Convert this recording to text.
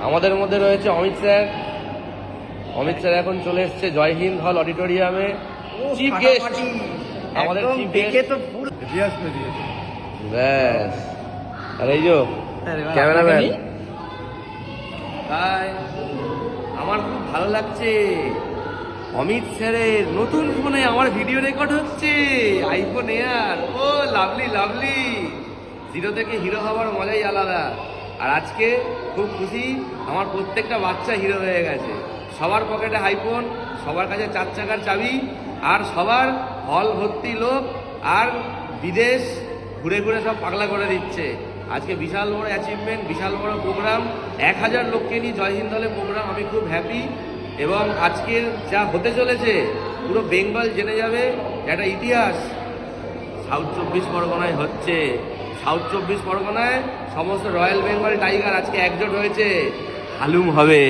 আমাদের মধ্যে রয়েছে অমিত স্যার। অমিত স্যার এখন চলে এসছে জয় হিন্দ হল অডিটোরিয়ামে চিফ গেস্ট। আমাদের চিফ গেস্ট ব্যাস। আর এই যে ক্যামেরাম্যান। তাই আমার খুব ভালো লাগছে, অমিত স্যারের নতুন ফোনে আমার ভিডিও রেকর্ড হচ্ছে, আইফোন এয়ার। ও লাভলি লাভলি। জিরো থেকে হিরো হওয়ার মজাই আলাদা। আর আজকে খুব খুশি, আমার প্রত্যেকটা বাচ্চা হিরো হয়ে গেছে। সবার পকেটে আইফোন, সবার কাছে 4 চাকার চাবি, আর সবার হল ভর্তি লোক, আর বিদেশ ঘুরে ঘুরে সব পাগলা করে দিচ্ছে। আজকে বিশাল বড় অ্যাচিভমেন্ট, বিশাল বড় প্রোগ্রাম, 1000 লোককে নিয়ে জয় হিন্দ হলে প্রোগ্রাম। আমি খুব হ্যাপি। এবং আজকের যা হতে চলেছে পুরো বেঙ্গল জেনে যাবে, একটা ইতিহাস সাউথ 24 পরগনায় হচ্ছে। সাউথ 24 পরগনায় সমস্ত রয়্যাল বেঙ্গল টাইগার আজকে একজোট হয়েছে, হালুম হবে।